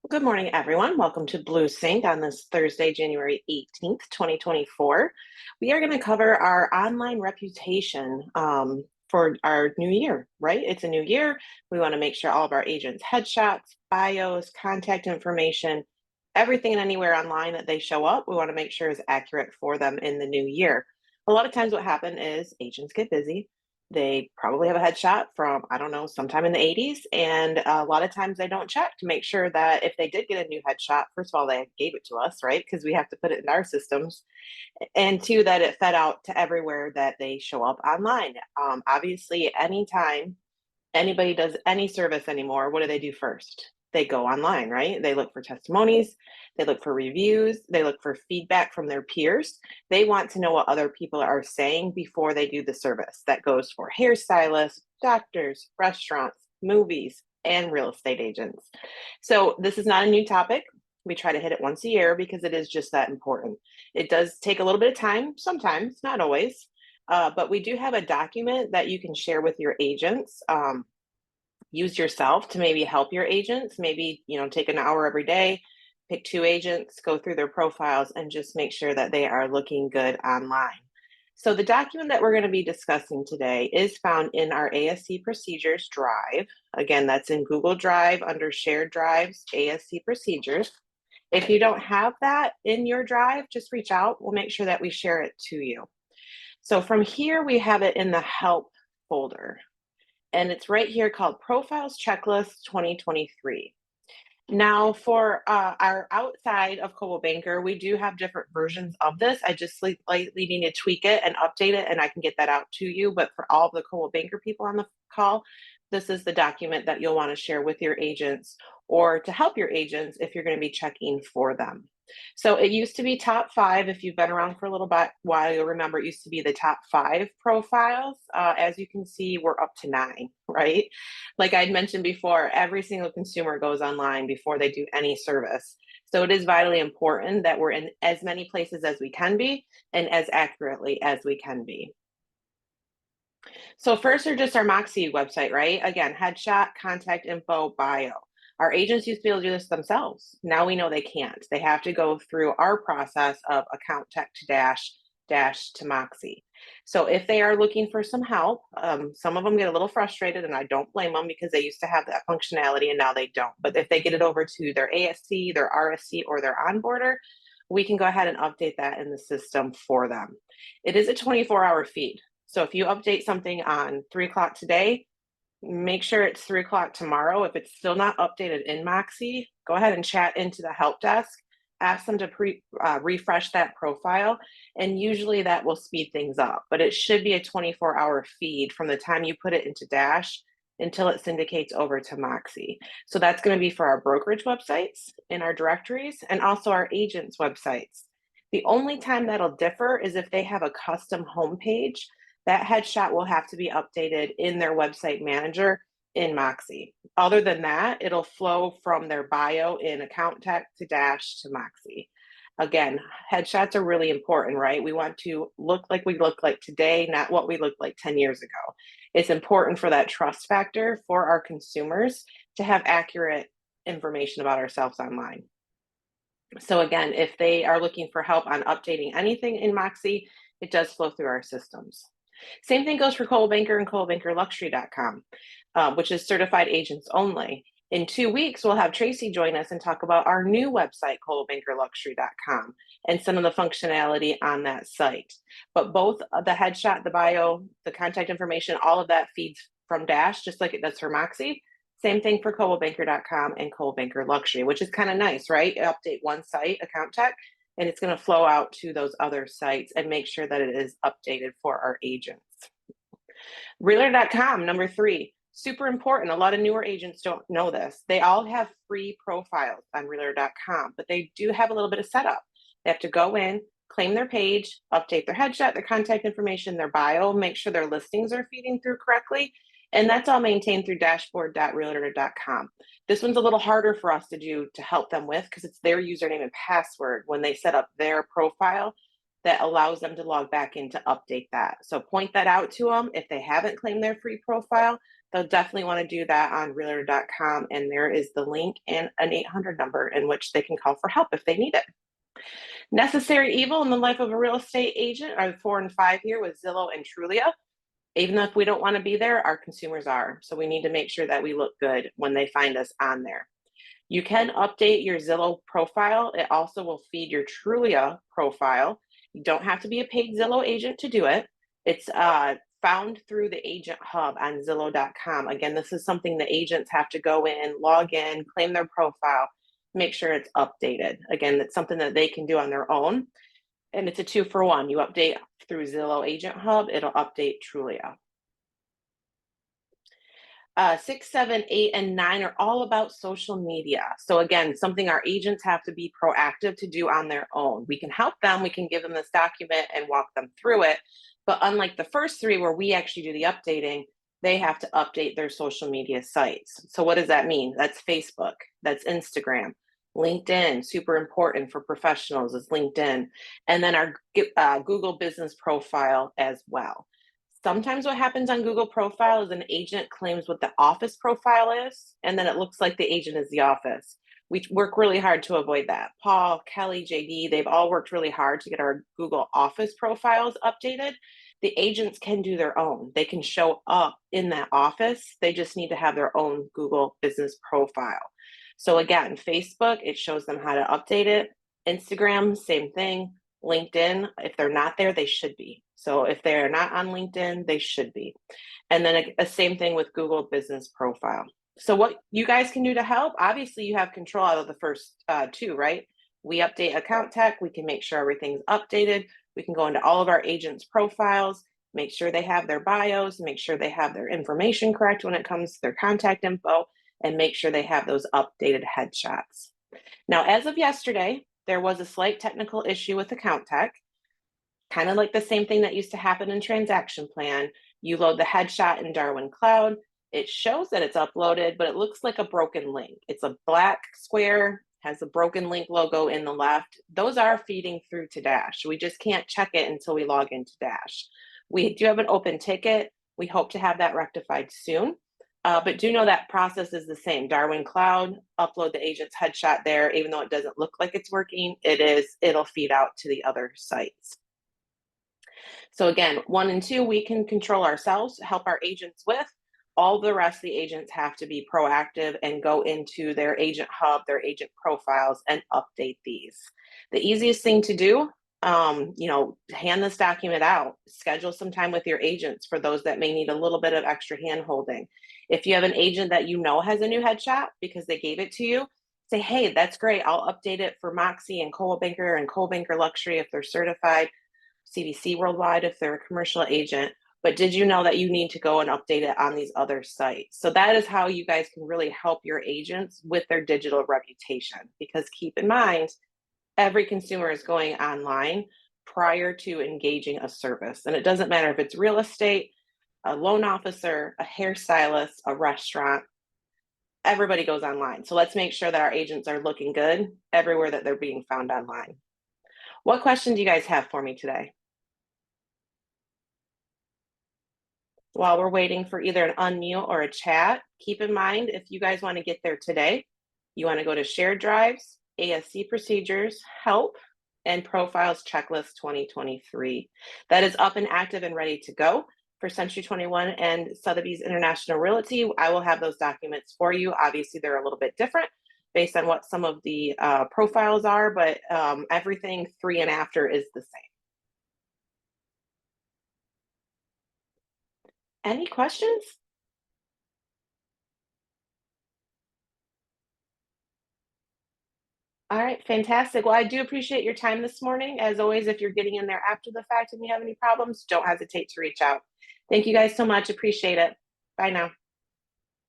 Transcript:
Good morning, everyone. Welcome to BlueSync on this Thursday, January 18th, 2024. We are going to cover our online reputation for our new year, right? It's a new year. We want to make sure all of our agents' headshots, bios, contact information, everything and anywhere online that they show up, we want to make sure is accurate for them in the new year. A lot of times, what happens is agents get busy. They probably have a headshot from, I don't know, sometime in the 80s. And a lot of times they don't check to make sure that if they did get a new headshot, first of all, they gave it to us, right? Because we have to put it in our systems. And two, that it fed out to everywhere that they show up online. Obviously, anytime anybody does any service anymore, what do they do first? They go online, right? They look for testimonies, they look for reviews, they look for feedback from their peers. They want to know what other people are saying before they do the service. That goes for hairstylists, doctors, restaurants, movies, and real estate agents. So, this is not a new topic. We try to hit it once a year because it is just that important. It does take a little bit of time, sometimes, not always. But we do have a document that you can share with your agents. Use yourself to maybe help your agents. Maybe, take an hour every day, pick two agents, go through their profiles, and just make sure that they are looking good online. So, the document that we're going to be discussing today is found in our ASC Procedures Drive. Again, that's in Google Drive under Shared Drives, ASC Procedures. If you don't have that in your drive, just reach out. We'll make sure that we share it to you. So from here, we have it in the help folder, and it's right here called Profiles Checklist 2023. Now, for our outside of Coldwell Banker, we do have different versions of this. I just slightly need to tweak it and update it, and I can get that out to you. But for all of the Coldwell Banker people on the call, this is the document that you'll want to share with your agents or to help your agents if you're going to be checking for them. So it used to be top five. If you've been around for a little bit while, you'll remember it used to be the top five profiles. As you can see, we're up to nine, right? Like I'd mentioned before, every single consumer goes online before they do any service. So it is vitally important that we're in as many places as we can be and as accurately as we can be. So first are just our Moxie website, right? Again, headshot, contact info, bio. Our agents used to be able to do this themselves. Now we know they can't. They have to go through our process of account tech to dash to Moxie. So if they are looking for some help, some of them get a little frustrated, and I don't blame them because they used to have that functionality and now they don't. But if they get it over to their ASC, their RSC, or their onboarder, we can go ahead and update that in the system for them. It is a 24-hour feed. So if you update something on 3 o'clock today, make sure it's 3 o'clock tomorrow. If it's still not updated in Moxie, go ahead and chat into the help desk. Ask them to refresh that profile, and usually that will speed things up. But it should be a 24-hour feed from the time you put it into Dash until it syndicates over to Moxie. So that's going to be for our brokerage websites, in our directories, and also our agents' websites. The only time that'll differ is if they have a custom homepage. That headshot will have to be updated in their website manager in Moxie. Other than that, it'll flow from their bio in account tech to dash to Moxie. Again, headshots are really important, right? We want to look like we look like today, not what we looked like 10 years ago. It's important for that trust factor for our consumers to have accurate information about ourselves online. So again, if they are looking for help on updating anything in Moxie, it does flow through our systems. Same thing goes for Coldwell Banker and ColdwellBankerLuxury.com, which is certified agents only. In 2 weeks, we'll have Tracy join us and talk about our new website, ColdwellBankerLuxury.com, and some of the functionality on that site. But both the headshot, the bio, the contact information, all of that feeds from Dash, just like it does for Moxie. Same thing for ColdwellBanker.com and Coldwell Luxury, which is kind of nice, right? Update one site, account tech, and it's going to flow out to those other sites and make sure that it is updated for our agents. Realtor.com, number three, super important. A lot of newer agents don't know this. They all have free profiles on Realtor.com, but they do have a little bit of setup. They have to go in, claim their page, update their headshot, their contact information, their bio, make sure their listings are feeding through correctly. And that's all maintained through dashboard.realtor.com. This one's a little harder for us to do to help them with because it's their username and password when they set up their profile that allows them to log back in to update that. So point that out to them. If they haven't claimed their free profile, they'll definitely want to do that on realtor.com. And there is the link and an 800 number in which they can call for help if they need it. Necessary evil in the life of a real estate agent are 4 and 5 here with Zillow and Trulia. Even if we don't want to be there, our consumers are. So we need to make sure that we look good when they find us on there. You can update your Zillow profile. It also will feed your Trulia profile. You don't have to be a paid Zillow agent to do it. It's found through the agent hub on Zillow.com. Again, this is something the agents have to go in, log in, claim their profile, make sure it's updated. Again, it's something that they can do on their own. And it's a 2-for-1. You update through Zillow Agent Hub, it'll update Trulia. 6, 7, 8, and 9 are all about social media. So again, something our agents have to be proactive to do on their own. We can help them, we can give them this document and walk them through it. But unlike the first 3 where we actually do the updating, they have to update their social media sites. So what does that mean? That's Facebook, that's Instagram, LinkedIn, super important for professionals is LinkedIn, and then our Google business profile as well. Sometimes what happens on Google profile is an agent claims what the office profile is, and then it looks like the agent is the office. We work really hard to avoid that. Paul, Kelly, JD, they've all worked really hard to get our Google office profiles updated. The agents can do their own. They can show up in that office. They just need to have their own Google business profile. So again, Facebook, it shows them how to update it. Instagram, same thing. LinkedIn, if they're not there, they should be. So if they're not on LinkedIn, they should be. And then a same thing with Google business profile. So what you guys can do to help, obviously you have control out of the first 2, right? We update account tech, we can make sure everything's updated. We can go into all of our agents' profiles, make sure they have their bios, make sure they have their information correct when it comes to their contact info, and make sure they have those updated headshots. Now, as of yesterday, there was a slight technical issue with account tech, kind of like the same thing that used to happen in transaction plan. You load the headshot in Darwin Cloud. It shows that it's uploaded, but it looks like a broken link. It's a black square, has a broken link logo in the left. Those are feeding through to Dash. We just can't check it until we log into Dash. We do have an open ticket. We hope to have that rectified soon. But do know that process is the same. Darwin Cloud, upload the agent's headshot there. Even though it doesn't look like it's working, it'll feed out to the other sites. So again, 1 and 2, we can control ourselves, help our agents with. All the rest of the agents have to be proactive and go into their agent hub, their agent profiles, and update these. The easiest thing to do, hand this document out, schedule some time with your agents for those that may need a little bit of extra hand holding. If you have an agent that you know has a new headshot because they gave it to you, say, hey, that's great. I'll update it for Moxie and Coldwell Banker Luxury if they're certified, CDC Worldwide if they're a commercial agent. But did you know that you need to go and update it on these other sites? So that is how you guys can really help your agents with their digital reputation. Because keep in mind, every consumer is going online prior to engaging a service. And it doesn't matter if it's real estate, a loan officer, a hairstylist, a restaurant, everybody goes online. So let's make sure that our agents are looking good everywhere that they're being found online. What question do you guys have for me today? While we're waiting for either an unmute or a chat, keep in mind if you guys want to get there today, you want to go to Shared Drives, ASC Procedures, Help, and Profiles Checklist 2023. That is up and active and ready to go for Century 21 and Sotheby's International Realty. I will have those documents for you. Obviously, they're a little bit different based on what some of the profiles are, but everything 3 and after is the same. Any questions? All right, fantastic. Well, I do appreciate your time this morning. As always, if you're getting in there after the fact and you have any problems, don't hesitate to reach out. Thank you guys so much. Appreciate it. Bye now.